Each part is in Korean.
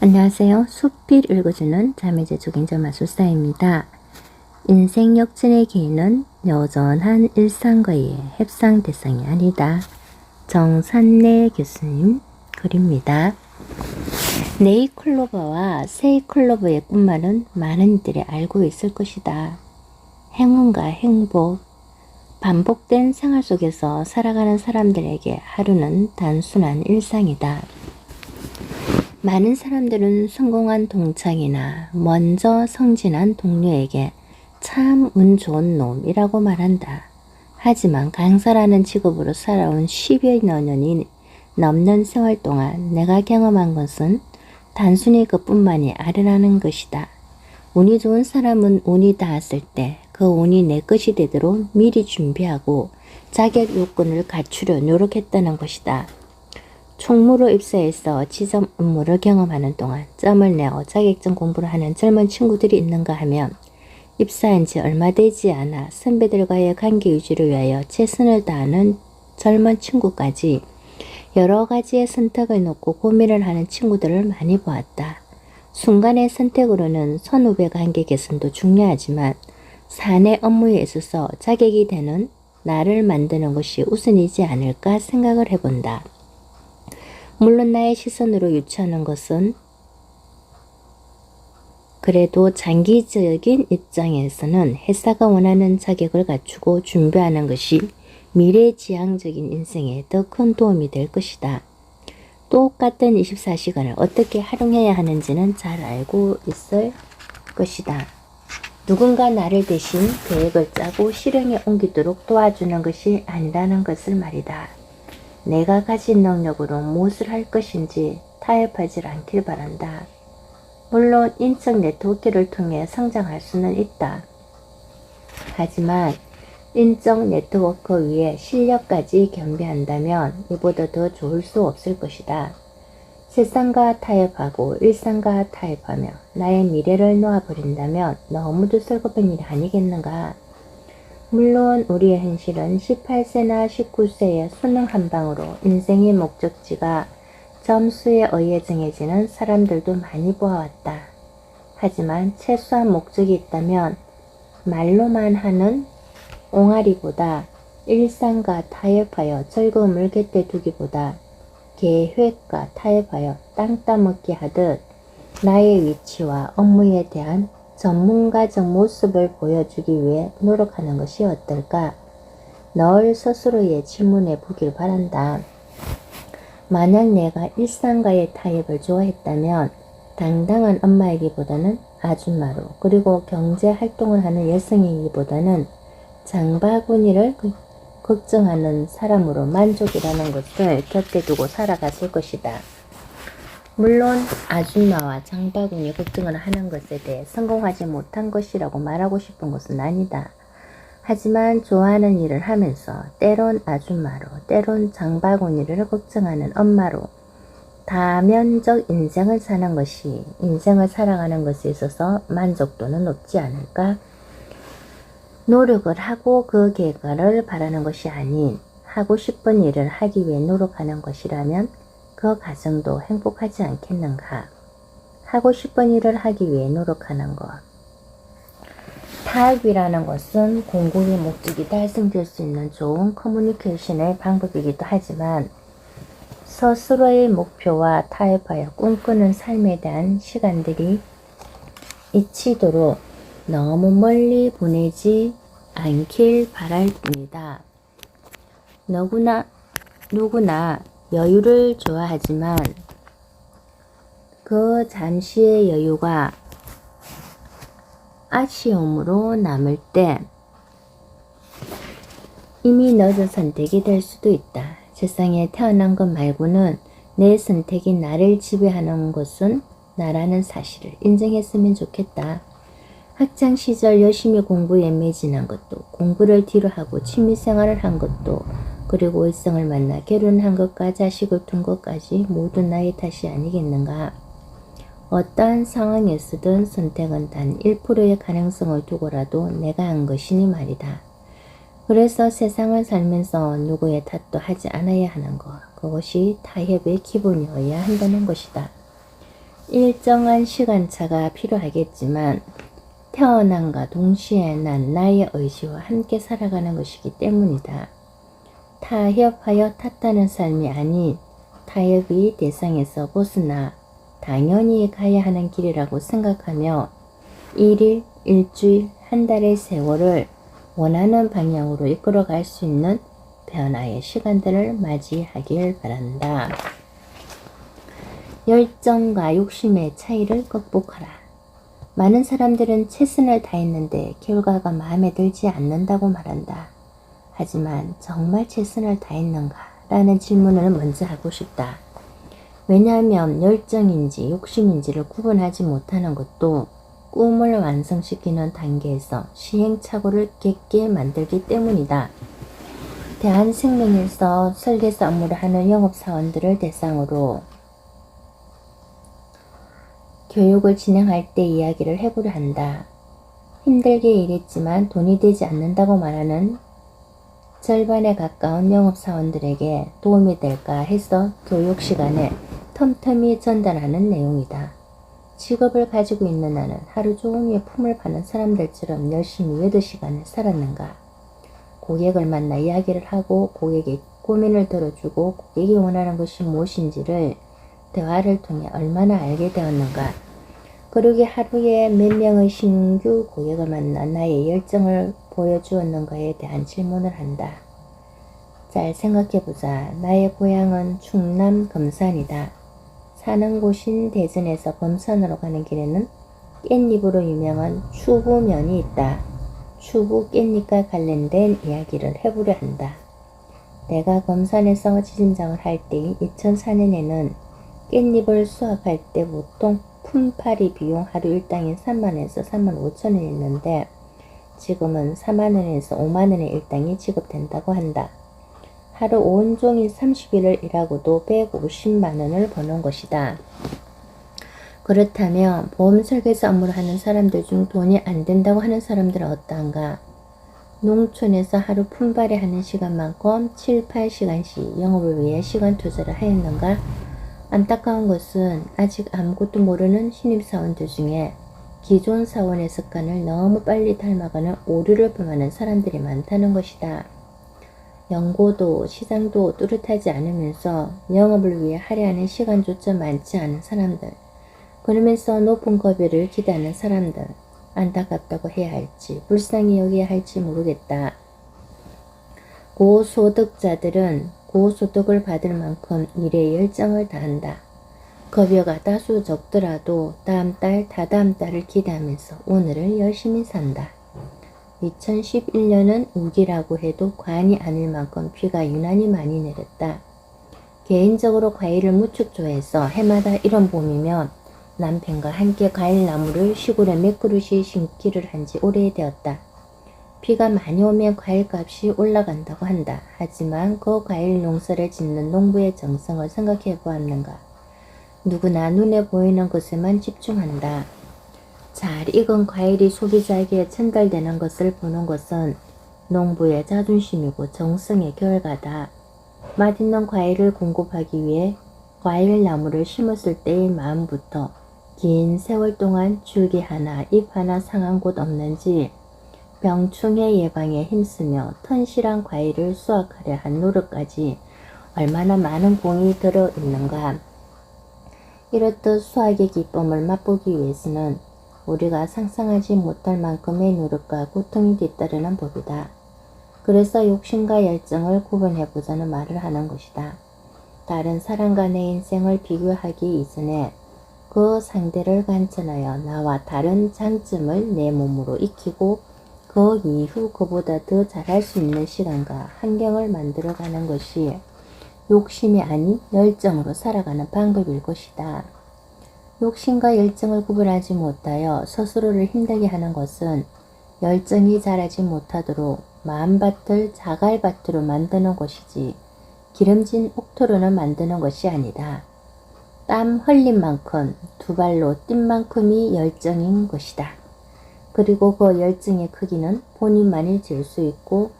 안녕하세요. 숲빛 읽어주는 자매제 조గిం자 마술사입니다. 인생 역전의 기회는 여전한 일상과의 협상 대상이 아니다. 정산래 교수님 글입니다. 네이클로버와 세이클로버의 꿈말은 많은 이들이 알고 있을 것이다. 행운과 행복, 반복된 생활 속에서 살아가는 사람들에게 하루는 단순한 일상이다. 많은 사람들은 성공한 동창이나 먼저 성진한 동료에게 참 운 좋은 놈이라고 말한다. 하지만 강사라는 직업으로 살아온 10여 년이 넘는 세월 동안 내가 경험한 것은 단순히 그뿐만이 아니라는 것이다. 운이 좋은 사람은 운이 닿았을 때 그 운이 내 것이 되도록 미리 준비하고 자격 요건을 갖추려 노력했다는 것이다. 총무로 입사해서 지점 업무를 경험하는 동안 점을 내어 자격증 공부를 하는 젊은 친구들이 있는가 하면 입사한 지 얼마 되지 않아 선배들과의 관계 유지를 위하여 최선을 다하는 젊은 친구까지 여러 가지의 선택을 놓고 고민을 하는 친구들을 많이 보았다. 순간의 선택으로는 선후배 관계 개선도 중요하지만 사내 업무에 있어서 자격이 되는 나를 만드는 것이 우선이지 않을까 생각을 해본다. 물론 나의 시선으로 유추하는 것은 그래도 장기적인 입장에서는 회사가 원하는 자격을 갖추고 준비하는 것이 미래지향적인 인생에 더 큰 도움이 될 것이다. 똑같은 24시간을 어떻게 활용해야 하는지는 잘 알고 있을 것이다. 누군가 나를 대신 계획을 짜고 실행에 옮기도록 도와주는 것이 아니라는 것을 말이다. 내가 가진 능력으로 무엇을 할 것인지 타협하지 않길 바란다. 물론 인적 네트워크를 통해 성장할 수는 있다. 하지만 인적 네트워크 위에 실력까지 겸비한다면 이보다 더 좋을 수 없을 것이다. 세상과 타협하고 일상과 타협하며 나의 미래를 놓아버린다면 너무도 슬픈 일이 아니겠는가. 물론 우리의 현실은 18세나 19세의 수능 한 방으로 인생의 목적지가 점수에 의해 정해지는 사람들도 많이 보아왔다. 하지만 최소한 목적이 있다면 말로만 하는 옹알이보다 일상과 타협하여 즐거움을 곁에 두기보다 계획과 타협하여 땅 따먹기 하듯 나의 위치와 업무에 대한 전문가적 모습을 보여주기 위해 노력하는 것이 어떨까? 널 스스로의 질문해 보길 바란다. 만약 내가 일상과의 타협을 좋아했다면 당당한 엄마이기보다는 아줌마로, 그리고 경제 활동을 하는 여성이기보다는 장바구니를 걱정하는 사람으로 만족이라는 것을 곁에 두고 살아갔을 것이다. 물론 아줌마와 장바구니 걱정을 하는 것에 대해 성공하지 못한 것이라고 말하고 싶은 것은 아니다. 하지만 좋아하는 일을 하면서 때론 아줌마로, 때론 장바구니를 걱정하는 엄마로 다면적 인생을 사는 것이 인생을 살아가는 것에 있어서 만족도는 높지 않을까? 노력을 하고 그 결과를 바라는 것이 아닌 하고 싶은 일을 하기 위해 노력하는 것이라면 그 과정도 행복하지 않겠는가? 하고 싶은 일을 하기 위해 노력하는 것. 타협이라는 것은 공공의 목적이 달성될 수 있는 좋은 커뮤니케이션의 방법이기도 하지만 스스로의 목표와 타협하여 꿈꾸는 삶에 대한 시간들이 잊히도록 너무 멀리 보내지 않길 바랄 뿐이다. 누구나 여유를 좋아하지만 그 잠시의 여유가 아쉬움으로 남을 때 이미 늦은 선택이 될 수도 있다. 세상에 태어난 것 말고는 내 선택이 나를 지배하는 것은 나라는 사실을 인정했으면 좋겠다. 학창 시절 열심히 공부에 매진한 것도, 공부를 뒤로 하고 취미생활을 한 것도, 그리고 일성을 만나 결혼한 것과 자식을 둔 것까지 모두 나의 탓이 아니겠는가. 어떠한 상황에서든 선택은 단 1%의 가능성을 두고라도 내가 한 것이니 말이다. 그래서 세상을 살면서 누구의 탓도 하지 않아야 하는 것, 그것이 타협의 기본이어야 한다는 것이다. 일정한 시간차가 필요하겠지만 태어남과 동시에 난 나의 의지와 함께 살아가는 것이기 때문이다. 타협하여 탓하는 삶이 아닌 타협의 대상에서 벗어나 당연히 가야 하는 길이라고 생각하며 일일, 일주일, 한 달의 세월을 원하는 방향으로 이끌어갈 수 있는 변화의 시간들을 맞이하길 바란다. 열정과 욕심의 차이를 극복하라. 많은 사람들은 최선을 다했는데 결과가 마음에 들지 않는다고 말한다. 하지만 정말 최선을 다했는가? 라는 질문을 먼저 하고 싶다. 왜냐하면 열정인지 욕심인지를 구분하지 못하는 것도 꿈을 완성시키는 단계에서 시행착오를 겪게 만들기 때문이다. 대한생명에서 설계사 업무를 하는 영업사원들을 대상으로 교육을 진행할 때 이야기를 해보려 한다. 힘들게 일했지만 돈이 되지 않는다고 말하는 절반에 가까운 영업사원들에게 도움이 될까 해서 교육 시간에 틈틈이 전달하는 내용이다. 직업을 가지고 있는 나는 하루 종일 품을 파는 사람들처럼 열심히 8시간을 살았는가? 고객을 만나 이야기를 하고 고객의 고민을 들어주고 고객이 원하는 것이 무엇인지를 대화를 통해 얼마나 알게 되었는가? 그러게 하루에 몇 명의 신규 고객을 만나 나의 열정을 보여주었는가에 대한 질문을 한다. 잘 생각해보자. 나의 고향은 충남 금산이다. 사는 곳인 대전에서 금산으로 가는 길에는 깻잎으로 유명한 추구면이 있다. 추구 깻잎과 관련된 이야기를 해보려 한다. 내가 금산에서 지점장을 할 때인 2004년에는 깻잎을 수확할 때 보통 품팔이 비용 하루 일당이 3만원에서 3만 5천원이었는데 지금은 4만원에서 5만원의 일당이 지급된다고 한다. 하루 온종일 30일을 일하고도 150만원을 버는 것이다. 그렇다면 보험 설계사 업무를 하는 사람들 중 돈이 안 된다고 하는 사람들은 어떠한가? 농촌에서 하루 품발이 하는 시간만큼 7, 8시간씩 영업을 위해 시간 투자를 하였는가? 안타까운 것은 아직 아무것도 모르는 신입사원들 중에 기존 사원의 습관을 너무 빨리 닮아가는 오류를 범하는 사람들이 많다는 것이다. 연고도 시장도 뚜렷하지 않으면서 영업을 위해 할애하는 시간조차 많지 않은 사람들, 그러면서 높은 급여를 기대하는 사람들, 안타깝다고 해야 할지 불쌍히 여겨야 할지 모르겠다. 고소득자들은 고소득을 받을 만큼 일에 열정을 다한다. 급여가 다소 적더라도 다음 달, 다다음 달을 기대하면서 오늘을 열심히 산다. 2011년은 우기라고 해도 과언이 아닐 만큼 비가 유난히 많이 내렸다. 개인적으로 과일을 무척 좋아해서 해마다 이런 봄이면 남편과 함께 과일나무를 시골에 몇 그루씩 심기를 한 지 오래되었다. 비가 많이 오면 과일값이 올라간다고 한다. 하지만 그 과일 농사를 짓는 농부의 정성을 생각해 보았는가? 누구나 눈에 보이는 것에만 집중한다. 잘 익은 과일이 소비자에게 전달되는 것을 보는 것은 농부의 자존심이고 정성의 결과다. 맛있는 과일을 공급하기 위해 과일나무를 심었을 때의 마음부터 긴 세월 동안 줄기 하나, 잎 하나 상한 곳 없는지 병충해 예방에 힘쓰며 튼실한 과일을 수확하려 한 노력까지 얼마나 많은 공이 들어 있는가. 이렇듯 수확의 기쁨을 맛보기 위해서는 우리가 상상하지 못할 만큼의 노력과 고통이 뒤따르는 법이다. 그래서 욕심과 열정을 구분해보자는 말을 하는 것이다. 다른 사람과 내 인생을 비교하기 이전에 그 상대를 관찰하여 나와 다른 장점을 내 몸으로 익히고 그 이후 그보다 더 잘할 수 있는 시간과 환경을 만들어가는 것이 욕심이 아닌 열정으로 살아가는 방법일 것이다. 욕심과 열정을 구분하지 못하여 스스로를 힘들게 하는 것은 열정이 자라지 못하도록 마음밭을 자갈밭으로 만드는 것이지 기름진 옥토로는 만드는 것이 아니다. 땀 흘린 만큼 두 발로 뛴 만큼이 열정인 것이다. 그리고 그 열정의 크기는 본인만이 잴 수 있고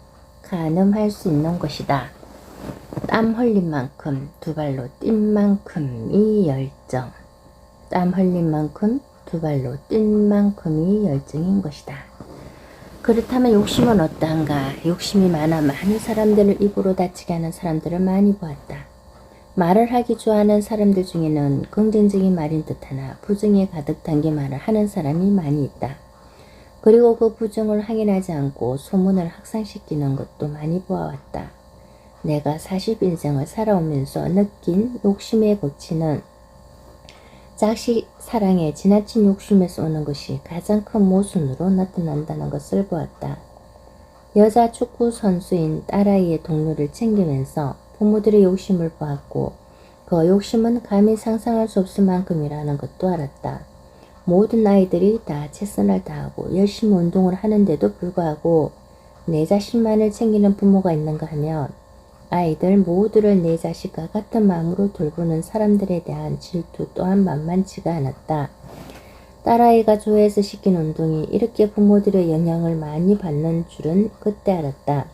가늠할 수 있는 것이다. 땀 흘린 만큼 두 발로 뛴 만큼이 열정. 땀 흘린 만큼 두 발로 뛴 만큼이 열정인 것이다. 그렇다면 욕심은 어떠한가? 욕심이 많아 많은 사람들을 입으로 다치게 하는 사람들을 많이 보았다. 말을 하기 좋아하는 사람들 중에는 긍정적인 말인 듯하나 부정에 가득 담긴 말을 하는 사람이 많이 있다. 그리고 그 부정을 확인하지 않고 소문을 확산시키는 것도 많이 보아왔다. 내가 40인생을 살아오면서 느낀 욕심의 고치는 자식 사랑에 지나친 욕심에서 오는 것이 가장 큰 모순으로 나타난다는 것을 보았다. 여자 축구 선수인 딸아이의 동료를 챙기면서 부모들의 욕심을 보았고 그 욕심은 감히 상상할 수 없을 만큼이라는 것도 알았다. 모든 아이들이 다 최선을 다하고 열심히 운동을 하는데도 불구하고 내 자신만을 챙기는 부모가 있는가 하면 아이들 모두를 내 자식과 같은 마음으로 돌보는 사람들에 대한 질투 또한 만만치가 않았다. 딸아이가 좋아해서 시킨 운동이 이렇게 부모들의 영향을 많이 받는 줄은 그때 알았다.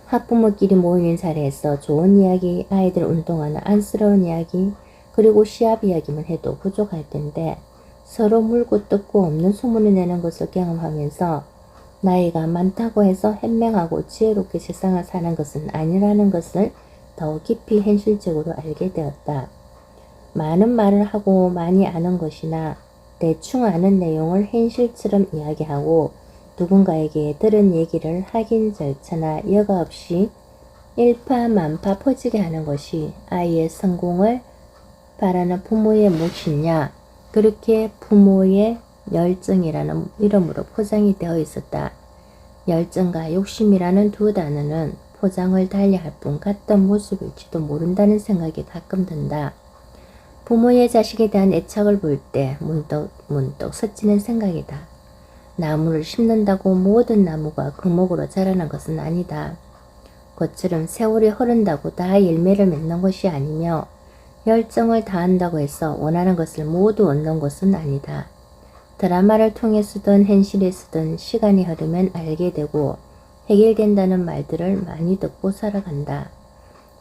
학부모끼리 모이는 자리에서 좋은 이야기, 아이들 운동하는 안쓰러운 이야기, 그리고 시합 이야기만 해도 부족할 텐데 서로 물고 뜯고 없는 소문을 내는 것을 경험하면서 나이가 많다고 해서 현명하고 지혜롭게 세상을 사는 것은 아니라는 것을 더 깊이 현실적으로 알게 되었다. 많은 말을 하고 많이 아는 것이나 대충 아는 내용을 현실처럼 이야기하고 누군가에게 들은 얘기를 확인 절차나 여과 없이 일파만파 퍼지게 하는 것이 아이의 성공을 바라는 부모의 몫이냐, 그렇게 부모의 열정이라는 이름으로 포장이 되어 있었다. 열정과 욕심이라는 두 단어는 포장을 달리할 뿐 같던 모습일지도 모른다는 생각이 가끔 든다. 부모의 자식에 대한 애착을 볼 때 문득 스치는 생각이다. 나무를 심는다고 모든 나무가 금옥으로 자라는 것은 아니다. 그처럼 세월이 흐른다고 다 열매를 맺는 것이 아니며 열정을 다한다고 해서 원하는 것을 모두 얻는 것은 아니다. 드라마를 통해서든 현실에서든 시간이 흐르면 알게 되고 해결된다는 말들을 많이 듣고 살아간다.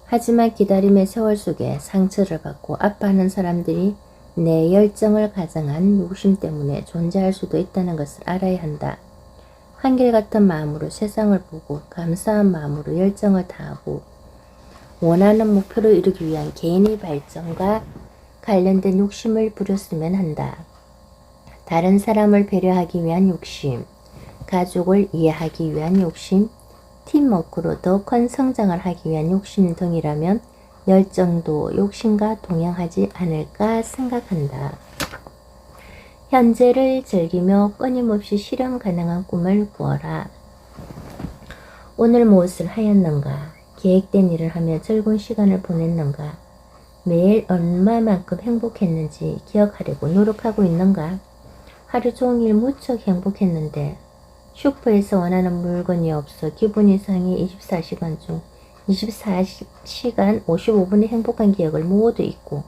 하지만 기다림의 세월 속에 상처를 받고 아파하는 사람들이 내 열정을 가장한 욕심 때문에 존재할 수도 있다는 것을 알아야 한다. 한결같은 마음으로 세상을 보고 감사한 마음으로 열정을 다하고 원하는 목표를 이루기 위한 개인의 발전과 관련된 욕심을 부렸으면 한다. 다른 사람을 배려하기 위한 욕심, 가족을 이해하기 위한 욕심, 팀워크로 더 큰 성장을 하기 위한 욕심 등이라면 열정도 욕심과 동행하지 않을까 생각한다. 현재를 즐기며 끊임없이 실현 가능한 꿈을 꾸어라. 오늘 무엇을 하였는가? 계획된 일을 하며 즐거운 시간을 보냈는가? 매일 얼마만큼 행복했는지 기억하려고 노력하고 있는가? 하루 종일 무척 행복했는데 슈퍼에서 원하는 물건이 없어 기분이 상해 24시간 중 24시간 55분의 행복한 기억을 모두 잊고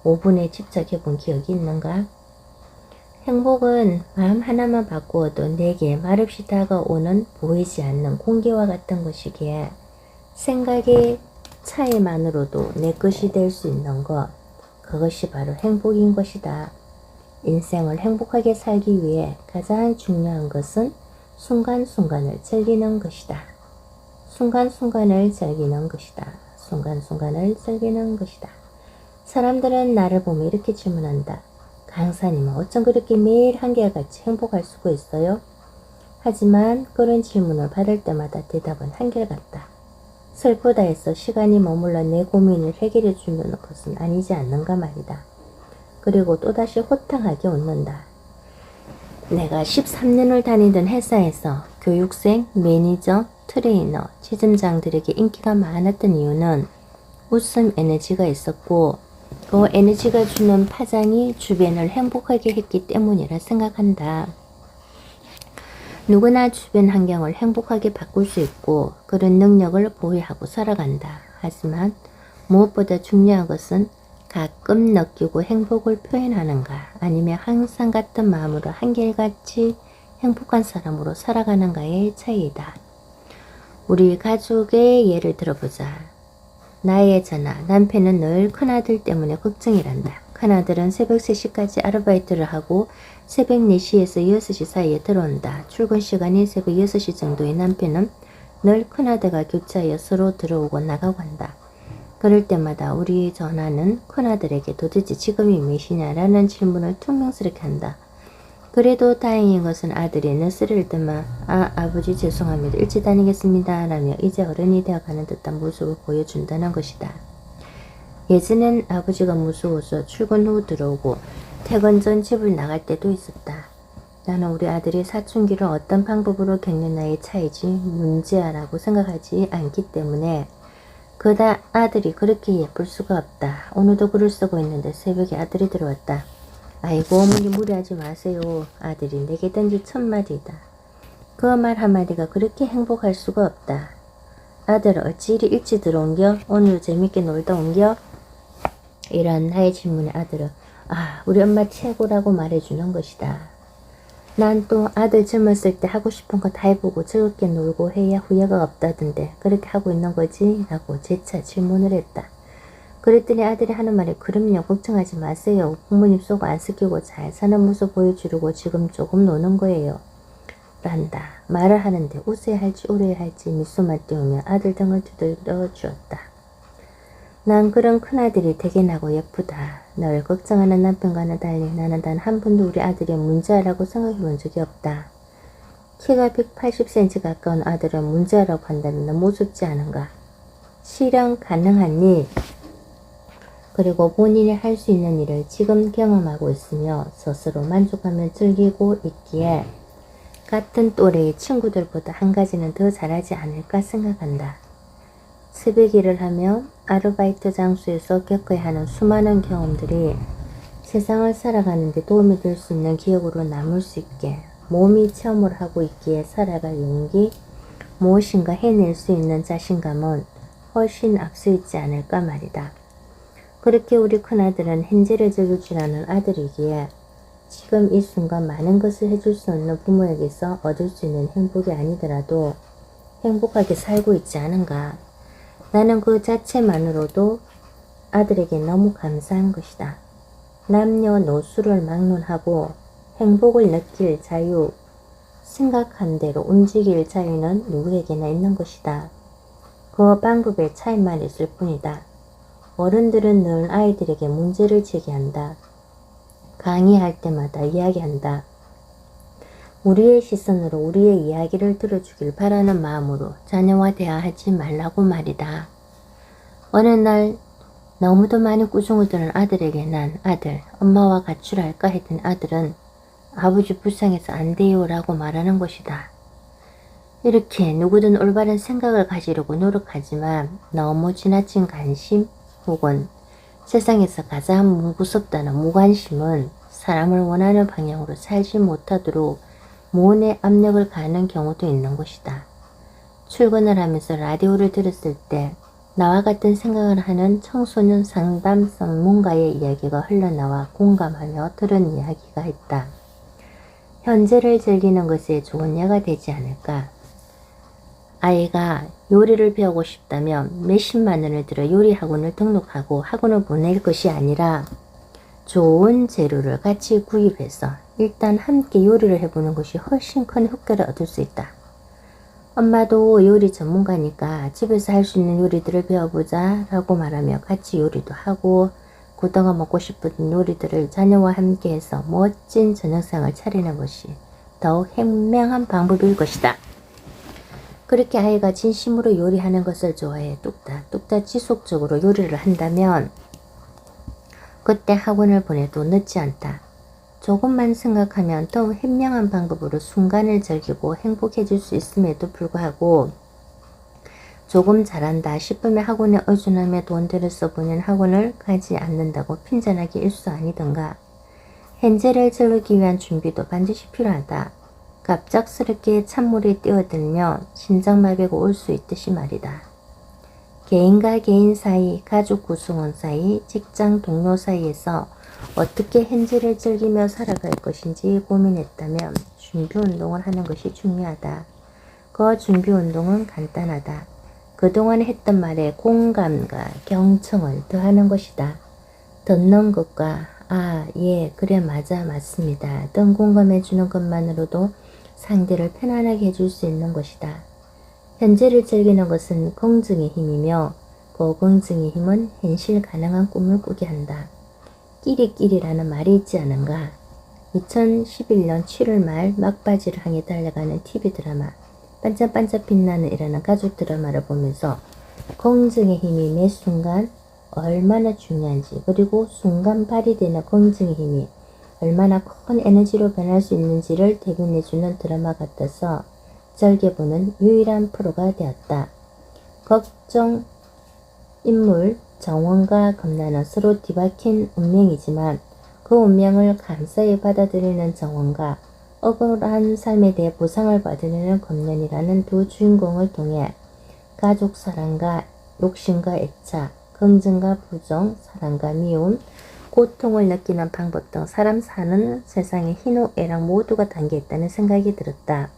5분에 집착해 본 기억이 있는가? 행복은 마음 하나만 바꾸어도 내게 말없이 다가오는 보이지 않는 공기와 같은 것이기에 생각의 차이만으로도 내 것이 될 수 있는 것, 그것이 바로 행복인 것이다. 인생을 행복하게 살기 위해 가장 중요한 것은 순간순간을 즐기는 것이다. 순간순간을 즐기는 것이다. 순간순간을 즐기는 것이다. 사람들은 나를 보며 이렇게 질문한다. 강사님은 어쩜 그렇게 매일 한결같이 행복할 수가 있어요? 하지만 그런 질문을 받을 때마다 대답은 한결같다. 슬프다 해서 시간이 머물러 내 고민을 해결해 주는 것은 아니지 않는가 말이다. 그리고 또다시 호탕하게 웃는다. 내가 13년을 다니던 회사에서 교육생, 매니저, 트레이너, 지점장들에게 인기가 많았던 이유는 웃음 에너지가 있었고 그 에너지가 주는 파장이 주변을 행복하게 했기 때문이라 생각한다. 누구나 주변 환경을 행복하게 바꿀 수 있고 그런 능력을 보유하고 살아간다. 하지만 무엇보다 중요한 것은 가끔 느끼고 행복을 표현하는가 아니면 항상 같은 마음으로 한결같이 행복한 사람으로 살아가는가의 차이이다. 우리 가족의 예를 들어보자. 나의 전하, 남편은 늘 큰아들 때문에 걱정이란다. 큰아들은 새벽 3시까지 아르바이트를 하고 새벽 4시에서 6시 사이에 들어온다. 출근 시간이 새벽 6시 정도의 남편은 늘 큰아들과 교차하여 서로 들어오고 나가고 한다. 그럴 때마다 우리 전하는 큰아들에게 도대체 지금이 몇 시냐라는 질문을 퉁명스럽게 한다. 그래도 다행인 것은 아들이 너스를 뜨면 아버지 죄송합니다. 일찍 다니겠습니다. 라며 이제 어른이 되어가는 듯한 모습을 보여준다는 것이다. 예전엔 아버지가 무서워서 출근 후 들어오고 퇴근 전 집을 나갈 때도 있었다. 나는 우리 아들이 사춘기를 어떤 방법으로 겪느냐의 차이지 문제야라고 생각하지 않기 때문에 그다 아들이 그렇게 예쁠 수가 없다. 오늘도 글을 쓰고 있는데 새벽에 아들이 들어왔다. 아이고 어머니 무리하지 마세요. 아들이 내게 던질 첫 마디다. 그 말 한마디가 그렇게 행복할 수가 없다. 아들 어찌 이리 일찍 들어온겨? 오늘 재밌게 놀다 온겨? 이런 나의 질문에 아들은 우리 엄마 최고라고 말해주는 것이다. 난 또 아들 젊었을 때 하고 싶은 거 다 해보고 즐겁게 놀고 해야 후회가 없다던데 그렇게 하고 있는 거지? 라고 재차 질문을 했다. 그랬더니 아들이 하는 말이 그럼요 걱정하지 마세요. 부모님 속 안 섞이고 잘 사는 모습 보여주려고 지금 조금 노는 거예요. 란다. 말을 하는데 웃어야 할지 울어야 할지 미소만 띄우며 아들 등을 두들겨 주었다. 난 그런 큰아들이 되게 나고 예쁘다. 널 걱정하는 남편과는 달리 나는 단 한 번도 우리 아들이 문제라고 생각해 본 적이 없다. 키가 180cm 가까운 아들은 문제라고 한다면 너무 우습지 않은가. 실현 가능한 일 그리고 본인이 할 수 있는 일을 지금 경험하고 있으며 스스로 만족하며 즐기고 있기에 같은 또래의 친구들보다 한 가지는 더 잘하지 않을까 생각한다. 새벽 일을 하며 아르바이트 장소에서 겪어야 하는 수많은 경험들이 세상을 살아가는 데 도움이 될 수 있는 기억으로 남을 수 있게 몸이 체험을 하고 있기에 살아갈 용기, 무엇인가 해낼 수 있는 자신감은 훨씬 앞서 있지 않을까 말이다. 그렇게 우리 큰아들은 현재를 즐길 줄 아는 아들이기에 지금 이 순간 많은 것을 해줄 수 없는 부모에게서 얻을 수 있는 행복이 아니더라도 행복하게 살고 있지 않은가. 나는 그 자체만으로도 아들에게 너무 감사한 것이다. 남녀노소를 막론하고 행복을 느낄 자유, 생각한 대로 움직일 자유는 누구에게나 있는 것이다. 그 방법의 차이만 있을 뿐이다. 어른들은 늘 아이들에게 문제를 제기한다. 강의할 때마다 이야기한다. 우리의 시선으로 우리의 이야기를 들어주길 바라는 마음으로 자녀와 대화하지 말라고 말이다. 어느 날 너무도 많이 꾸중을 드는 아들에게 난 아들, 엄마와 가출할까 했던 아들은 아버지 불쌍해서 안 돼요 라고 말하는 것이다. 이렇게 누구든 올바른 생각을 가지려고 노력하지만 너무 지나친 관심 혹은 세상에서 가장 무섭다는 무관심은 사람을 원하는 방향으로 살지 못하도록 모내 압력을 가하는 경우도 있는 것이다. 출근을 하면서 라디오를 들었을 때 나와 같은 생각을 하는 청소년 상담 전문가의 이야기가 흘러나와 공감하며 들은 이야기가 있다. 현재를 즐기는 것에 좋은 예가 되지 않을까. 아이가 요리를 배우고 싶다면 몇십만 원을 들여 요리 학원을 등록하고 학원을 보낼 것이 아니라 좋은 재료를 같이 구입해서 일단 함께 요리를 해보는 것이 훨씬 큰 효과를 얻을 수 있다. 엄마도 요리 전문가니까 집에서 할 수 있는 요리들을 배워보자 라고 말하며 같이 요리도 하고 그동안 먹고 싶은 요리들을 자녀와 함께 해서 멋진 저녁상을 차리는 것이 더욱 현명한 방법일 것이다. 그렇게 아이가 진심으로 요리하는 것을 좋아해 뚝딱 지속적으로 요리를 한다면 그때 학원을 보내도 늦지 않다. 조금만 생각하면 더욱 현명한 방법으로 순간을 즐기고 행복해질 수 있음에도 불구하고 조금 잘한다 싶으면 학원에 의존하며 돈들을 써보는 학원을 가지 않는다고 핀잔하기 일수 아니던가. 현재를 즐기기 위한 준비도 반드시 필요하다. 갑작스럽게 찬물에 뛰어들며 심장마비가 올 수 있듯이 말이다. 개인과 개인 사이, 가족 구성원 사이, 직장 동료 사이에서 어떻게 현재를 즐기며 살아갈 것인지 고민했다면 준비운동을 하는 것이 중요하다. 그 준비운동은 간단하다. 그동안 했던 말에 공감과 경청을 더하는 것이다. 듣는 것과 예, 그래, 맞습니다 등 공감해 주는 것만으로도 상대를 편안하게 해줄 수 있는 것이다. 현재를 즐기는 것은 긍정의 힘이며 그 긍정의 힘은 현실 가능한 꿈을 꾸게 한다. 끼리끼리라는 말이 있지 않은가? 2011년 7월 말 막바지를 향해 달려가는 TV 드라마 반짝반짝 빛나는 이라는 가족 드라마를 보면서 긍정의 힘이 매 순간 얼마나 중요한지, 그리고 순간 발휘되는 긍정의 힘이 얼마나 큰 에너지로 변할 수 있는지를 대변해주는 드라마 같아서 즐겨보는 유일한 프로가 되었다. 걱정 인물 정원과 금란은 서로 뒤바뀐 운명이지만 그 운명을 감사히 받아들이는 정원과 억울한 삶에 대해 보상을 받으려는 금란이라는 두 주인공을 통해 가족 사랑과 욕심과 애착, 긍정과 부정, 사랑과 미움, 고통을 느끼는 방법 등 사람 사는 세상의 희노애락 모두가 담겨 있다는 생각이 들었다.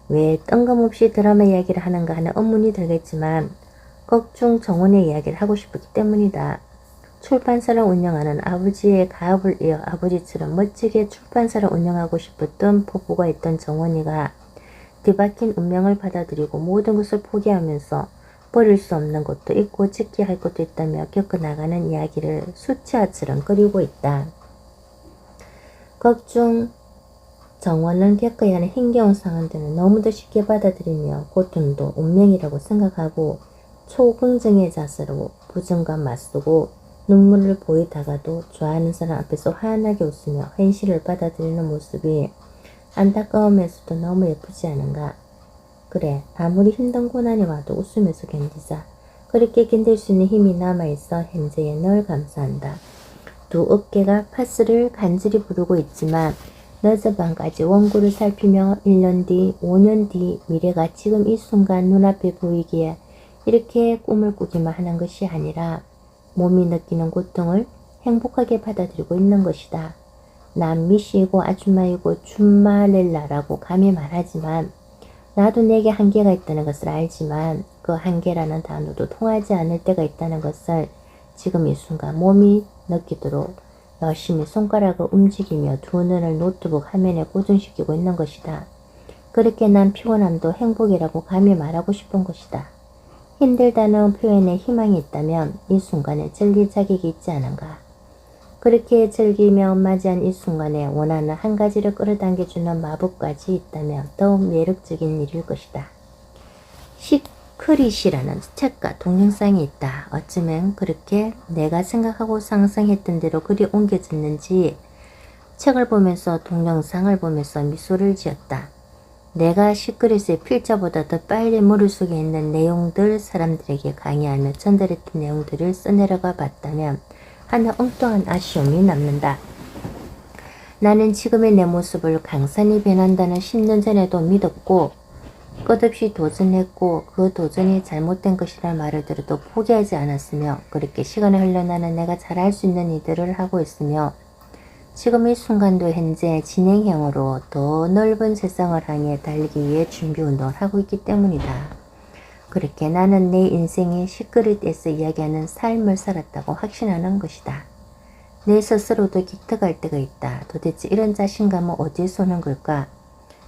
왜 뜬금없이 드라마 이야기를 하는가 하는 의문이 들겠지만 극중 정원의 이야기를 하고 싶었기 때문이다. 출판사를 운영하는 아버지의 가업을 이어 아버지처럼 멋지게 출판사를 운영하고 싶었던 포부가 있던 정원이가 뒤바뀐 운명을 받아들이고 모든 것을 포기하면서 버릴 수 없는 것도 있고 지켜야 할 것도 있다며 겪어나가는 이야기를 수채화처럼 그리고 있다. 극중 정원은 겪어야 하는 힘겨운 상황들을 너무도 쉽게 받아들이며 고통도 운명이라고 생각하고 초긍정의 자세로 부정과 맞서고 눈물을 보이다가도 좋아하는 사람 앞에서 환하게 웃으며 현실을 받아들이는 모습이 안타까우면서도 너무 예쁘지 않은가? 그래, 아무리 힘든 고난이 와도 웃으면서 견디자. 그렇게 견딜 수 있는 힘이 남아있어 현재에 늘 감사한다. 두 어깨가 파스를 간절히 부르고 있지만 늦은 밤까지 원고를 살피며 1년 뒤, 5년 뒤 미래가 지금 이 순간 눈앞에 보이기에 이렇게 꿈을 꾸기만 하는 것이 아니라 몸이 느끼는 고통을 행복하게 받아들이고 있는 것이다. 난 미씨이고 아줌마이고 줌마렐라라고 감히 말하지만 나도 내게 한계가 있다는 것을 알지만 그 한계라는 단어도 통하지 않을 때가 있다는 것을 지금 이 순간 몸이 느끼도록 열심히 손가락을 움직이며 두 눈을 노트북 화면에 고정시키고 있는 것이다. 그렇게 난 피곤함도 행복이라고 감히 말하고 싶은 것이다. 힘들다는 표현에 희망이 있다면 이 순간에 즐길 자격이 있지 않은가. 그렇게 즐기며 맞이한 이 순간에 원하는 한 가지를 끌어당겨주는 마법까지 있다면 더욱 매력적인 일일 것이다. 시크릿이라는 책과 동영상이 있다. 어쩌면 그렇게 내가 생각하고 상상했던 대로 글이 옮겨졌는지 책을 보면서 동영상을 보면서 미소를 지었다. 내가 시크릿의 필자보다 더 빨리 머릿속에 있는 내용들 사람들에게 강의하며 전달했던 내용들을 써내려가 봤다면 하나 엉뚱한 아쉬움이 남는다. 나는 지금의 내 모습을 강산이 변한다는 10년 전에도 믿었고 끝없이 도전했고 그 도전이 잘못된 것이라 말을 들어도 포기하지 않았으며 그렇게 시간이 흘러나는 내가 잘할 수 있는 일들을 하고 있으며 지금 이 순간도 현재 진행형으로 더 넓은 세상을 향해 달리기 위해 준비운동을 하고 있기 때문이다. 그렇게 나는 내 인생의 시크릿에서 이야기하는 삶을 살았다고 확신하는 것이다. 내 스스로도 기특할 때가 있다. 도대체 이런 자신감은 어디에서 오는 걸까?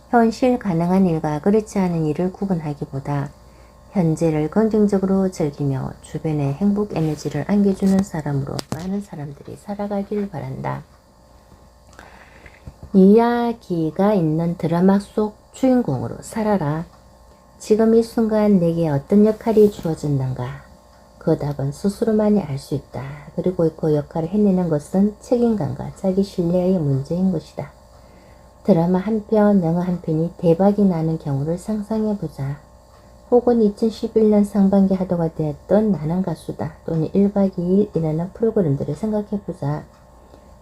현실 가능한 일과 그렇지 않은 일을 구분하기보다 현재를 긍정적으로 즐기며 주변에 행복 에너지를 안겨주는 사람으로 많은 사람들이 살아가기를 바란다. 이야기가 있는 드라마 속 주인공으로 살아라. 지금 이 순간 내게 어떤 역할이 주어졌는가? 그 답은 스스로만이 알 수 있다. 그리고 그 역할을 해내는 것은 책임감과 자기 신뢰의 문제인 것이다. 드라마 한 편, 영화 한 편이 대박이 나는 경우를 상상해보자. 혹은 2011년 상반기 하도가 되었던 나는 가수다 또는 1박 2일이라는 프로그램들을 생각해보자.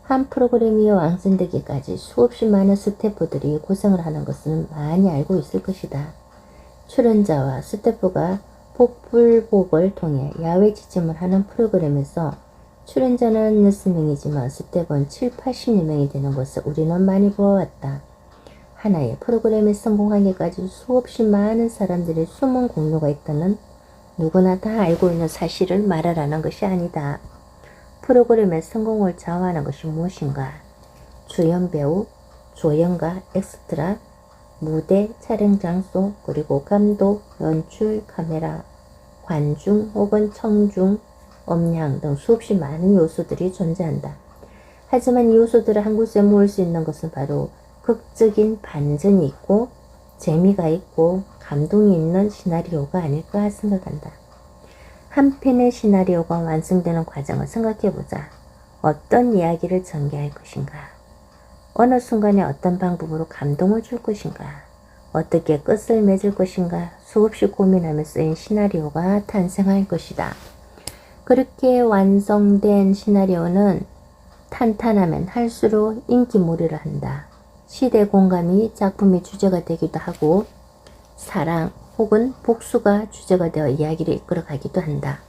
한 프로그램이 완성되기까지 수없이 많은 스태프들이 고생을 하는 것은 많이 알고 있을 것이다. 출연자와 스태프가 복불복을 통해 야외 지침을 하는 프로그램에서 출연자는 6명이지만 스태프는 7, 80여 명이 되는 것을 우리는 많이 보아왔다. 하나의 프로그램에 성공하기까지 수없이 많은 사람들의 숨은 공로가 있다는 누구나 다 알고 있는 사실을 말하라는 것이 아니다. 프로그램의 성공을 좌우하는 것이 무엇인가? 주연 배우, 조연과 엑스트라, 무대, 촬영 장소, 그리고 감독, 연출, 카메라, 관중 혹은 청중, 음량 등 수없이 많은 요소들이 존재한다. 하지만 이 요소들을 한 곳에 모을 수 있는 것은 바로 극적인 반전이 있고 재미가 있고 감동이 있는 시나리오가 아닐까 생각한다. 한 편의 시나리오가 완성되는 과정을 생각해보자. 어떤 이야기를 전개할 것인가? 어느 순간에 어떤 방법으로 감동을 줄 것인가? 어떻게 끝을 맺을 것인가? 수없이 고민하며 쓰인 시나리오가 탄생할 것이다. 그렇게 완성된 시나리오는 탄탄하면 할수록 인기몰이를 한다. 시대 공감이 작품의 주제가 되기도 하고 사랑 혹은 복수가 주제가 되어 이야기를 이끌어가기도 한다.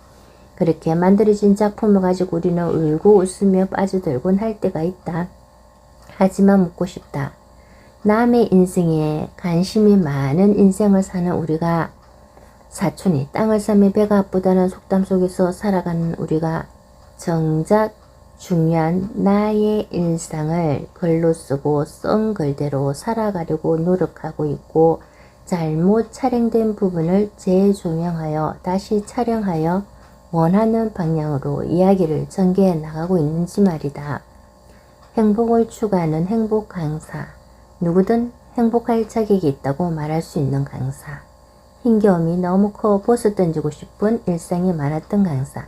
그렇게 만들어진 작품을 가지고 우리는 울고 웃으며 빠져들곤 할 때가 있다. 하지만 묻고 싶다. 남의 인생에 관심이 많은 인생을 사는 우리가, 사촌이 땅을 싸며 배가 아프다는 속담 속에서 살아가는 우리가 정작 중요한 나의 일상을 글로 쓰고 쓴 글대로 살아가려고 노력하고 있고, 잘못 촬영된 부분을 재조명하여 다시 촬영하여 원하는 방향으로 이야기를 전개해 나가고 있는지 말이다. 행복을 추구하는 행복 강사, 누구든 행복할 자격이 있다고 말할 수 있는 강사, 힘겨움이 너무 커 벗어 던지고 싶은 일상이 많았던 강사,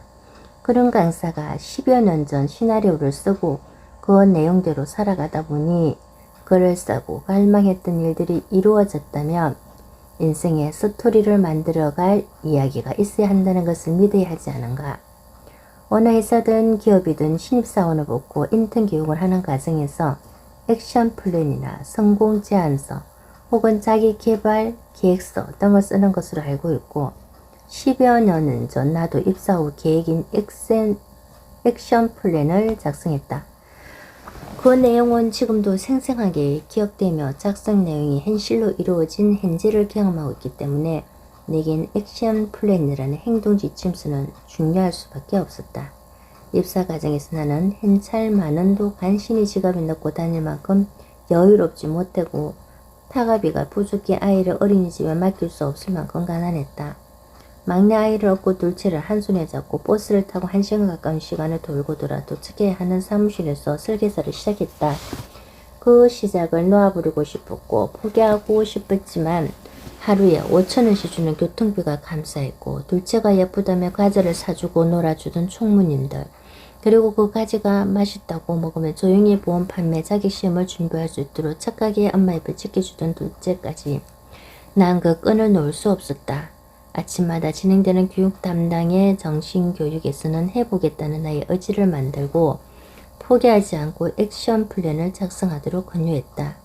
그런 강사가 10여 년 전 시나리오를 쓰고 그 내용대로 살아가다 보니 글을 쓰고 갈망했던 일들이 이루어졌다면 인생에 스토리를 만들어갈 이야기가 있어야 한다는 것을 믿어야 하지 않은가? 어느 회사든 기업이든 신입사원을 뽑고 인턴 교육을 하는 과정에서 액션 플랜이나 성공 제안서 혹은 자기 개발 계획서 등을 쓰는 것으로 알고 있고, 10여 년 전 나도 입사 후 계획인 액션 플랜을 작성했다. 그 내용은 지금도 생생하게 기억되며 작성 내용이 현실로 이루어진 현재를 경험하고 있기 때문에 내겐 액션 플랜이라는 행동 지침서는 중요할 수밖에 없었다. 입사 과정에서 나는 현찰 만원도 간신히 지갑에 넣고 다닐 만큼 여유롭지 못하고 타가비가 부족해 아이를 어린이집에 맡길 수 없을 만큼 가난했다. 막내 아이를 얻고 둘째를 한 손에 잡고 버스를 타고 1시간 가까운 시간을 돌고 돌아 도착해야 하는 사무실에서 설계사를 시작했다. 그 시작을 놓아버리고 싶었고 포기하고 싶었지만 하루에 5,000원씩 주는 교통비가 감사했고, 둘째가 예쁘다며 과자를 사주고 놀아주던 총무님들, 그리고 그 과자가 맛있다고 먹으면 조용히 보험 판매 자격시험을 준비할 수 있도록 착하게 엄마 입을 지켜주던 둘째까지 난 그 끈을 놓을 수 없었다. 아침마다 진행되는 교육 담당의 정신교육에서는 해보겠다는 나의 의지를 만들고 포기하지 않고 액션 플랜을 작성하도록 권유했다.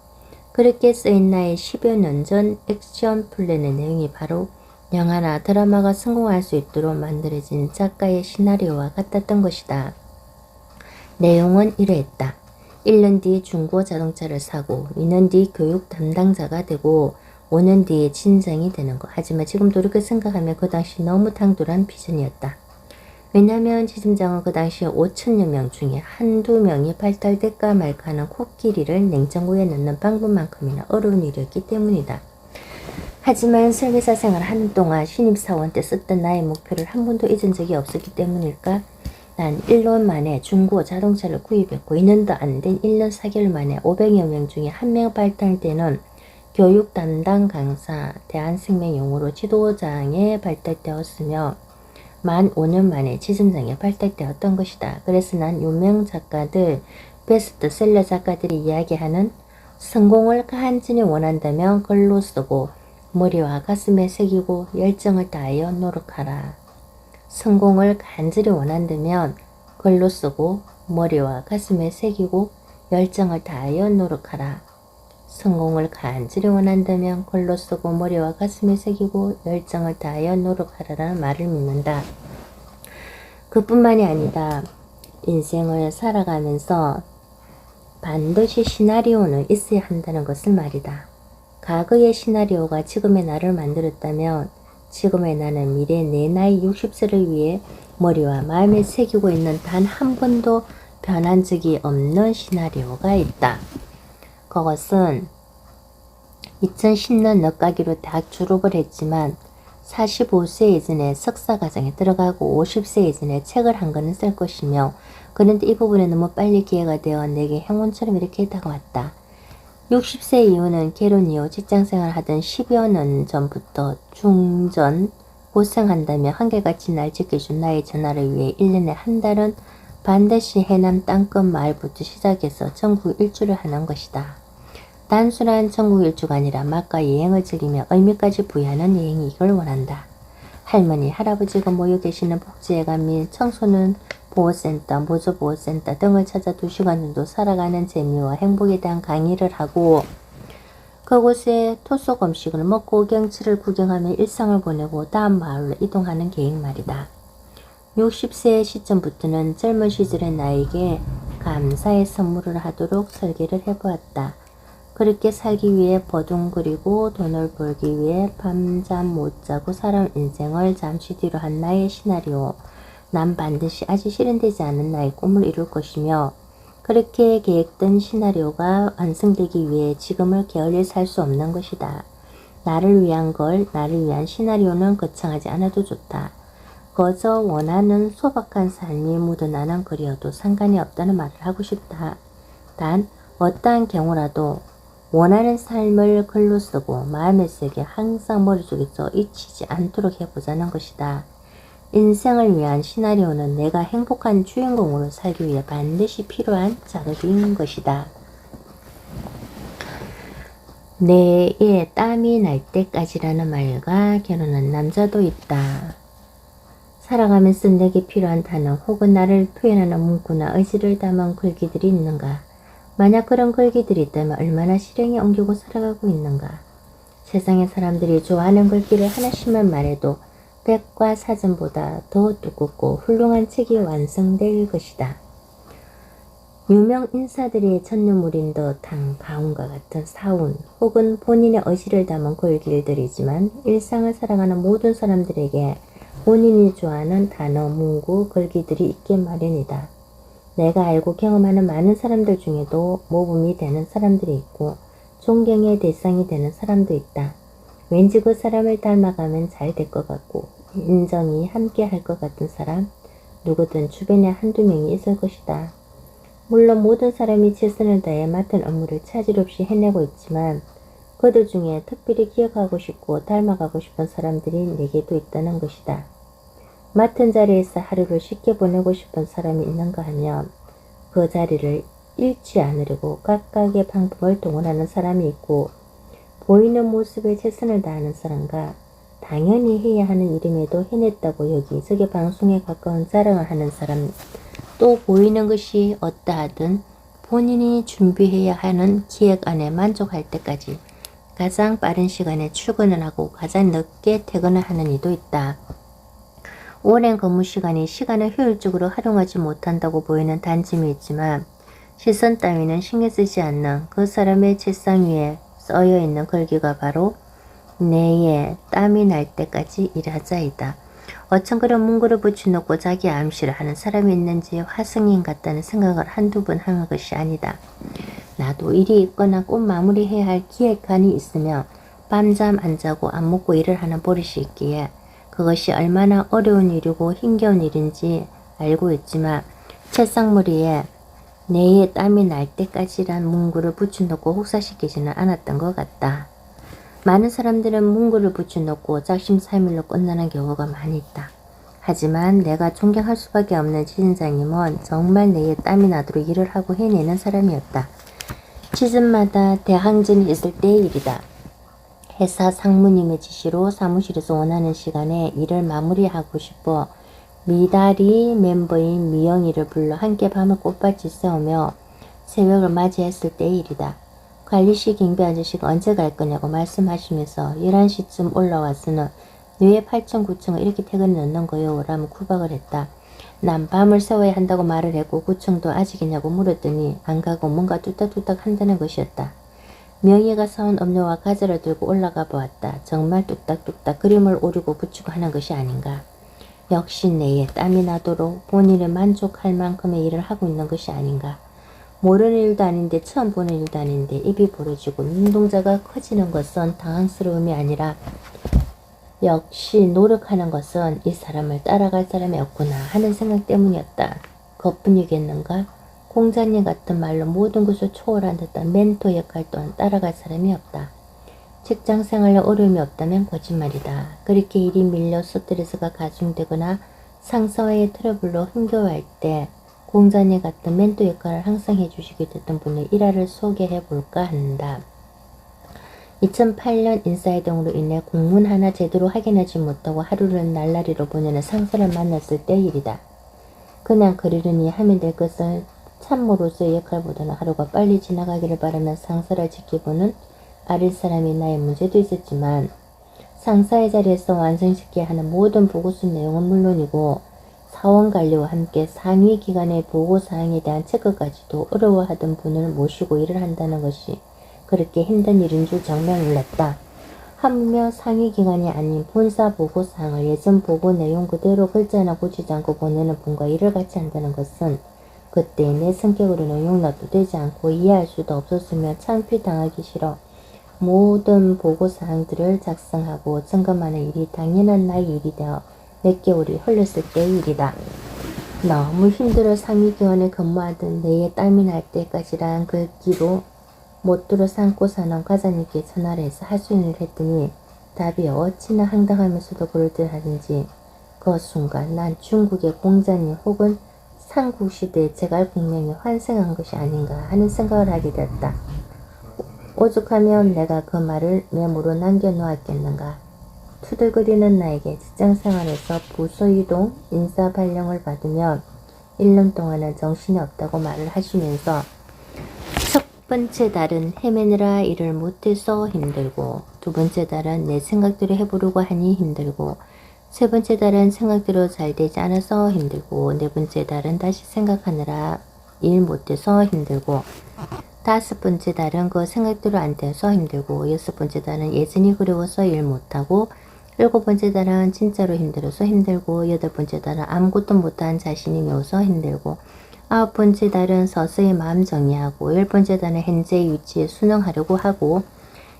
그렇게 쓰인 나의 10여 년 전 액션 플랜의 내용이 바로 영화나 드라마가 성공할 수 있도록 만들어진 작가의 시나리오와 같았던 것이다. 내용은 이러했다. 1년 뒤 중고 자동차를 사고 2년 뒤 교육 담당자가 되고 5년 뒤에 진장이 되는 것. 하지만 지금 돌이켜 생각하면 그 당시 너무 당돌한 비전이었다. 왜냐하면 지점장은 그 당시 5천여 명 중에 한두 명이 발달될까 말까 하는 코끼리를 냉장고에 넣는 방법만큼이나 어려운 일이었기 때문이다. 하지만 설계사 생활을 하는 동안 신입사원 때 썼던 나의 목표를 한 번도 잊은 적이 없었기 때문일까? 난 1년 만에 중고 자동차를 구입했고 2년도 안 된 1년 4개월 만에 500여 명 중에 1명 발달되는 교육 담당 강사, 대한생명용으로 지도장에 발달되었으며 만 5년 만에 지점장에 발달되었던 것이다. 그래서 난 유명 작가들, 베스트셀러 작가들이 이야기하는 성공을 간절히 원한다면 글로 쓰고 머리와 가슴에 새기고 열정을 다하여 노력하라. 성공을 간절히 원한다면 글로 쓰고 머리와 가슴에 새기고 열정을 다하여 노력하라. 성공을 간절히 원한다면 글로 쓰고 머리와 가슴에 새기고 열정을 다하여 노력하라는 말을 믿는다. 그뿐만이 아니다. 인생을 살아가면서 반드시 시나리오는 있어야 한다는 것을 말이다. 과거의 시나리오가 지금의 나를 만들었다면 지금의 나는 미래 내 나이 60세를 위해 머리와 마음에 새기고 있는 단 한 번도 변한 적이 없는 시나리오가 있다. 그것은 2010년 늦가기로 대학 졸업을 했지만 45세 이전에 석사과정에 들어가고 50세 이전에 책을 한 권은 쓸 것이며, 그런데 이 부분에 너무 빨리 기회가 되어 내게 행운처럼 이렇게 다가왔다. 60세 이후는 결혼 이후 직장생활 하던 10여 년 전부터 중전 고생한다며 한결같이 날 지켜준 나의 전화를 위해 1년에 한 달은 반드시 해남 땅끝 마을부터 시작해서 전국 일주를 하는 것이다. 단순한 전국 일주가 아니라 맛과 여행을 즐기며 의미까지 부여하는 여행이길 원한다. 할머니, 할아버지가 모여 계시는 복지회관 및 청소년 보호센터, 모조보호센터 등을 찾아 2시간 정도 살아가는 재미와 행복에 대한 강의를 하고, 그곳에 토속 음식을 먹고 경치를 구경하며 일상을 보내고 다음 마을로 이동하는 계획 말이다. 60세의 시점부터는 젊은 시절의 나에게 감사의 선물을 하도록 설계를 해보았다. 그렇게 살기 위해 버둥거리고 돈을 벌기 위해 밤잠 못 자고 사람 인생을 잠시 뒤로 한 나의 시나리오. 난 반드시 아직 실현되지 않은 나의 꿈을 이룰 것이며, 그렇게 계획된 시나리오가 완성되기 위해 지금을 게을리 살 수 없는 것이다. 나를 위한 걸, 나를 위한 시나리오는 거창하지 않아도 좋다. 거저 원하는 소박한 삶이 묻어나는 글이어도 상관이 없다는 말을 하고 싶다. 단 어떠한 경우라도 원하는 삶을 글로 쓰고 마음에 새겨 항상 머릿속에서 잊히지 않도록 해보자는 것이다. 인생을 위한 시나리오는 내가 행복한 주인공으로 살기 위해 반드시 필요한 작업인 것이다. 내의 땀이 날 때까지라는 말과 결혼한 남자도 있다. 살아가면서 내게 필요한 단어 혹은 나를 표현하는 문구나 의지를 담은 글귀들이 있는가? 만약 그런 글귀들이 있다면 얼마나 실행에 옮기고 살아가고 있는가? 세상의 사람들이 좋아하는 글귀를 하나씩만 말해도 백과 사전보다 더 두껍고 훌륭한 책이 완성될 것이다. 유명 인사들의 전유물인 듯한 가훈과 같은 사운 혹은 본인의 의지를 담은 글귀들이지만 일상을 살아가는 모든 사람들에게 본인이 좋아하는 단어, 문구, 글귀들이 있게 마련이다. 내가 알고 경험하는 많은 사람들 중에도 모범이 되는 사람들이 있고 존경의 대상이 되는 사람도 있다. 왠지 그 사람을 닮아가면 잘 될 것 같고 인정이 함께 할 것 같은 사람, 누구든 주변에 한두 명이 있을 것이다. 물론 모든 사람이 최선을 다해 맡은 업무를 차질 없이 해내고 있지만 그들 중에 특별히 기억하고 싶고 닮아가고 싶은 사람들이 내게도 있다는 것이다. 맡은 자리에서 하루를 쉽게 보내고 싶은 사람이 있는가 하면 그 자리를 잃지 않으려고 각각의 방법을 동원하는 사람이 있고, 보이는 모습에 최선을 다하는 사람과 당연히 해야 하는 일임에도 해냈다고 여기저기 방송에 가까운 자랑을 하는 사람, 또 보이는 것이 어떠하든 본인이 준비해야 하는 기획 안에 만족할 때까지 가장 빠른 시간에 출근을 하고 가장 늦게 퇴근을 하는 이도 있다. 오랜 근무 시간을 효율적으로 활용하지 못한다고 보이는 단점이 있지만 시선 따위는 신경 쓰지 않는 그 사람의 책상 위에 써여 있는 글귀가 바로 내의 땀이 날 때까지 일하자이다. 어쩜 그런 문구를 붙여놓고 자기 암시를 하는 사람이 있는지 화승인 같다는 생각을 한두 번 하는 것이 아니다. 나도 일이 있거나 꼭 마무리해야 할 기획안이 있으며 밤잠 안 자고 안 먹고 일을 하는 버릇이 있기에 그것이 얼마나 어려운 일이고 힘겨운 일인지 알고 있지만 책상머리에 내의 땀이 날 때까지란 문구를 붙여놓고 혹사시키지는 않았던 것 같다. 많은 사람들은 문구를 붙여놓고 작심삼일로 끝나는 경우가 많이 있다. 하지만 내가 존경할 수밖에 없는 지진장님은 정말 내의 땀이 나도록 일을 하고 해내는 사람이었다. 시즌마다 대항전이 있을 때의 일이다. 회사 상무님의 지시로 사무실에서 원하는 시간에 일을 마무리하고 싶어 미다리 멤버인 미영이를 불러 함께 밤을 꽃밭이 세우며 새벽을 맞이했을 때의 일이다. 관리실 경비 아저씨가 언제 갈 거냐고 말씀하시면서 11시쯤 올라와서는 왜 8층 9층을 이렇게 퇴근을 넣는 거요? 라며 구박을 했다. 난 밤을 세워야 한다고 말을 했고 9층도 아직이냐고 물었더니 안 가고 뭔가 뚝딱뚝딱 한다는 것이었다. 명희가 사온 음료와 과자를 들고 올라가 보았다. 정말 뚝딱뚝딱 그림을 오리고 붙이고 하는 것이 아닌가. 역시 내에 땀이 나도록 본인은 만족할 만큼의 일을 하고 있는 것이 아닌가. 모르는 일도 아닌데 처음 보는 일도 아닌데 입이 벌어지고 눈동자가 커지는 것은 당황스러움이 아니라 역시 노력하는 것은 이 사람을 따라갈 사람이 없구나 하는 생각 때문이었다. 그것뿐이겠는가? 공자님 같은 말로 모든 것을 초월한 듯한 멘토 역할 또한 따라갈 사람이 없다. 직장생활에 어려움이 없다면 거짓말이다. 그렇게 일이 밀려 스트레스가 가중되거나 상사와의 트러블로 힘겨워할 때 공자님 같은 멘토 역할을 항상 해주시게 됐던 분의 일화를 소개해 볼까 한다. 2008년 인사이 등으로 인해 공문 하나 제대로 확인하지 못하고 하루를 날라리로 보내는 상사를 만났을 때의 일이다. 그냥 그러려니 하면 될 것을 참모로서의 역할보다는 하루가 빨리 지나가기를 바라는 상사를 지켜보는 아랫사람이 나의 문제도 있었지만 상사의 자리에서 완성시켜야 하는 모든 보고서 내용은 물론이고 사원 관리와 함께 상위 기관의 보고사항에 대한 체크까지도 어려워하던 분을 모시고 일을 한다는 것이 그렇게 힘든 일인 줄 정말 놀랐다. 하물며 상위 기관이 아닌 본사 보고사항을 예전 보고 내용 그대로 글자 하나 고치지 않고 보내는 분과 일을 같이 한다는 것은 그때 내 성격으로는 용납도 되지 않고 이해할 수도 없었으며 창피당하기 싫어 모든 보고사항들을 작성하고 점검하는 일이 당연한 나의 일이 되어 몇 개월이 흘렀을 때의 일이다. 너무 힘들어 상위기관에 근무하던 내에 땀이 날 때까지란 글귀로 못 들어 삼고 사는 과장님께 전화를 해서 하소연을 했더니 답이 어찌나 황당하면서도 그럴 듯 하든지 그 순간 난 중국의 공자님 혹은 삼국시대의 제갈공명이 환생한 것이 아닌가 하는 생각을 하게 됐다. 오죽하면 내가 그 말을 메모로 남겨놓았겠는가. 투덜거리는 나에게 직장생활에서 부서이동 인사 발령을 받으면 1년 동안은 정신이 없다고 말을 하시면서 첫 번째 달은 헤매느라 일을 못해서 힘들고 두 번째 달은 내 생각대로 해보려고 하니 힘들고 세 번째 달은 생각대로 잘 되지 않아서 힘들고 네 번째 달은 다시 생각하느라 일 못해서 힘들고 다섯 번째 달은 그 생각대로 안 돼서 힘들고 여섯 번째 달은 예전이 그리워서 일 못하고 일곱 번째 달은 진짜로 힘들어서 힘들고 여덟 번째 달은 아무것도 못한 자신이 매워서 힘들고 아홉 번째 달은 서서히 마음 정리하고 열 번째 달은 현재의 위치에 순응하려고 하고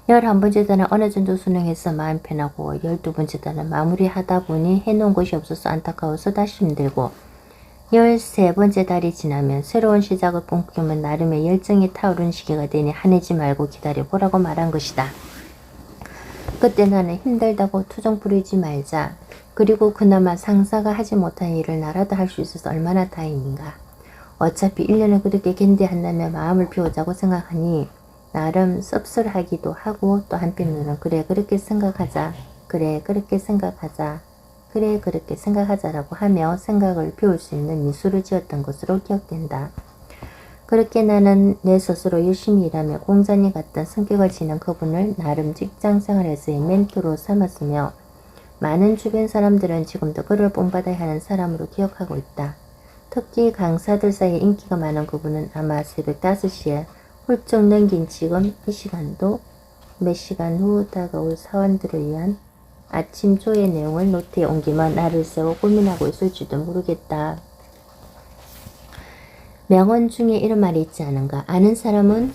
11번째 달은 어느 정도 순응해서 마음 편하고 12번째 달은 마무리하다 보니 해놓은 것이 없어서 안타까워서 다시 힘들고 13번째 달이 지나면 새로운 시작을 꿈꾸면 나름의 열정이 타오르는 시기가 되니 화내지 말고 기다려보라고 말한 것이다. 그때 나는 힘들다고 투정 부리지 말자. 그리고 그나마 상사가 하지 못한 일을 나라도 할 수 있어서 얼마나 다행인가. 어차피 1년을 그렇게 견뎌한다며 마음을 비우자고 생각하니 나름 씁쓸하기도 하고 또 한편으로는 그래 그렇게 생각하자. 그래 그렇게 생각하자. 그래 그렇게 생각하자라고 하며 생각을 비울 수 있는 미소를 지었던 것으로 기억된다. 그렇게 나는 내 스스로 열심히 일하며 공자님 같은 성격을 지닌 그분을 나름 직장생활에서의 멘토로 삼았으며 많은 주변 사람들은 지금도 그를 본받아야 하는 사람으로 기억하고 있다. 특히 강사들 사이에 인기가 많은 그분은 아마 새벽 5시에 훌쩍 넘긴 지금 이 시간도 몇 시간 후 다가올 사원들을 위한 아침 조의 내용을 노트에 옮기며 나를 세워 고민하고 있을지도 모르겠다. 명언 중에 이런 말이 있지 않은가. 아는 사람은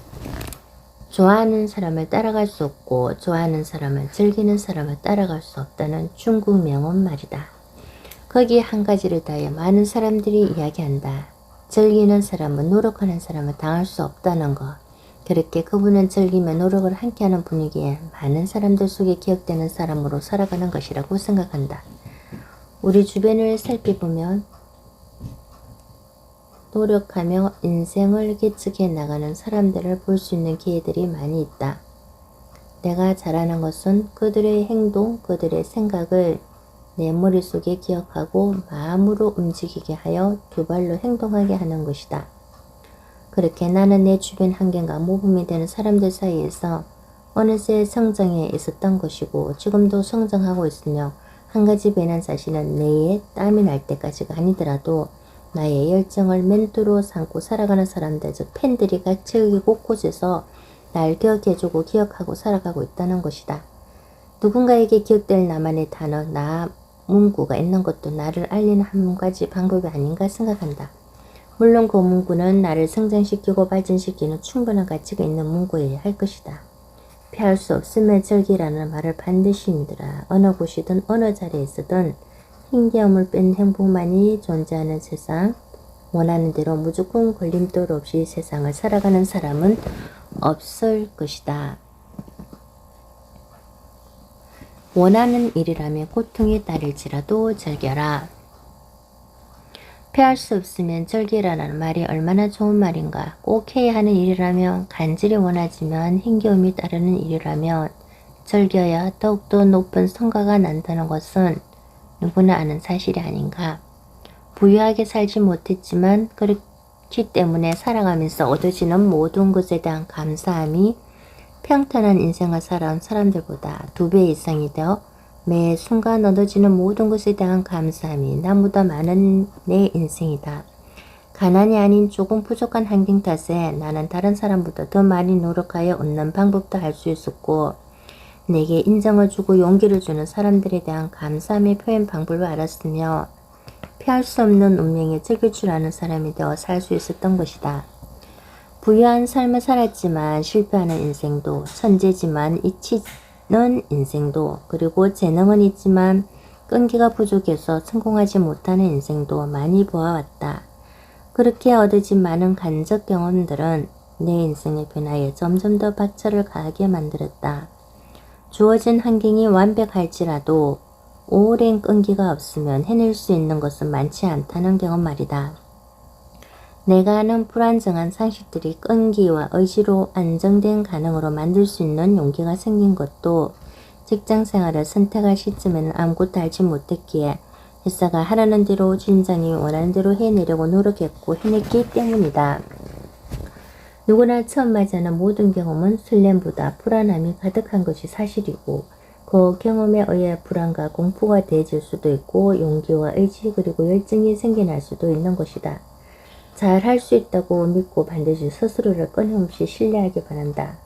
좋아하는 사람을 따라갈 수 없고 좋아하는 사람은 즐기는 사람을 따라갈 수 없다는 중국 명언 말이다. 거기에 한 가지를 다해 많은 사람들이 이야기한다. 즐기는 사람은 노력하는 사람을 당할 수 없다는 것. 그렇게 그분은 즐기며 노력을 함께하는 분위기에 많은 사람들 속에 기억되는 사람으로 살아가는 것이라고 생각한다. 우리 주변을 살펴보면 노력하며 인생을 개척해 나가는 사람들을 볼 수 있는 기회들이 많이 있다. 내가 잘하는 것은 그들의 행동, 그들의 생각을 내 머릿속에 기억하고 마음으로 움직이게 하여 두 발로 행동하게 하는 것이다. 그렇게 나는 내 주변 환경과 모범이 되는 사람들 사이에서 어느새 성장해 있었던 것이고 지금도 성장하고 있으며 한 가지 배는 사실은 내에 땀이 날 때까지가 아니더라도 나의 열정을 멘토로 삼고 살아가는 사람들, 즉 팬들이 각지 곳곳에서 날 기억해주고 기억하고 살아가고 있다는 것이다. 누군가에게 기억될 나만의 단어, 나 문구가 있는 것도 나를 알리는 한 가지 방법이 아닌가 생각한다. 물론 그 문구는 나를 성장시키고 발전시키는 충분한 가치가 있는 문구여야 할 것이다. 피할 수 없음의 절기라는 말을 반드시 믿으라. 어느 곳이든 어느 자리에 있든 힘겨움을 뺀 행복만이 존재하는 세상, 원하는 대로 무조건 걸림돌 없이 세상을 살아가는 사람은 없을 것이다. 원하는 일이라면 고통이 따를지라도 즐겨라. 피할 수 없으면 즐기라는 말이 얼마나 좋은 말인가. 꼭 해야 하는 일이라면, 간절히 원하지만 힘겨움이 따르는 일이라면 즐겨야 더욱더 높은 성과가 난다는 것은 누구나 아는 사실이 아닌가. 부유하게 살지 못했지만 그렇기 때문에 살아가면서 얻어지는 모든 것에 대한 감사함이 평탄한 인생을 살아온 사람들보다 2배 이상이 되어 매 순간 얻어지는 모든 것에 대한 감사함이 나보다 많은 내 인생이다. 가난이 아닌 조금 부족한 환경 탓에 나는 다른 사람보다 더 많이 노력하여 얻는 방법도 알 수 있었고, 내게 인정을 주고 용기를 주는 사람들에 대한 감사함의 표현 방법을 알았으며 피할 수 없는 운명에 즐길 줄 아는 사람이 되어 살 수 있었던 것이다. 부유한 삶을 살았지만 실패하는 인생도, 천재지만 잊히는 인생도, 그리고 재능은 있지만 끈기가 부족해서 성공하지 못하는 인생도 많이 보아왔다. 그렇게 얻어진 많은 간접 경험들은 내 인생의 변화에 점점 더 박차를 가하게 만들었다. 주어진 환경이 완벽할지라도 오랜 끈기가 없으면 해낼 수 있는 것은 많지 않다는 경험 말이다. 내가 아는 불안정한 상식들이 끈기와 의지로 안정된 가능으로 만들 수 있는 용기가 생긴 것도 직장생활을 선택할 시점에는 아무것도 알지 못했기에 회사가 하라는 대로 진작이 원하는 대로 해내려고 노력했고 해냈기 때문이다. 누구나 처음 맞이하는 모든 경험은 설렘보다 불안함이 가득한 것이 사실이고, 그 경험에 의해 불안과 공포가 대해질 수도 있고 용기와 의지 그리고 열정이 생겨날 수도 있는 것이다. 잘 할 수 있다고 믿고 반드시 스스로를 끊임없이 신뢰하기 바란다.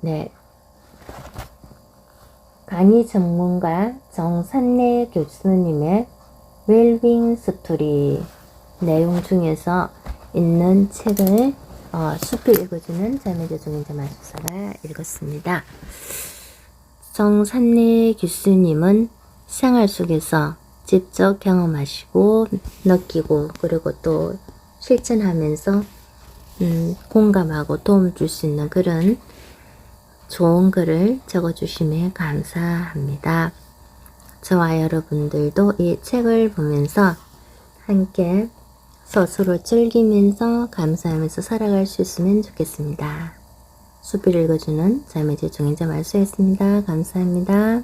네. 강의 전문가 정산래 교수님의 웰빙 스토리 내용 중에서 있는 책을 숲을 읽어주는 자매제 종인자 마술사가 읽었습니다. 정산래 교수님은 생활 속에서 직접 경험하시고 느끼고 그리고 또 실천하면서 공감하고 도움을 줄 수 있는 그런 좋은 글을 적어주시면 감사합니다. 저와 여러분들도 이 책을 보면서 함께 스스로 즐기면서 감사하면서 살아갈 수 있으면 좋겠습니다. 숲을 읽어주는 자매제 종인자 말수였습니다. 감사합니다.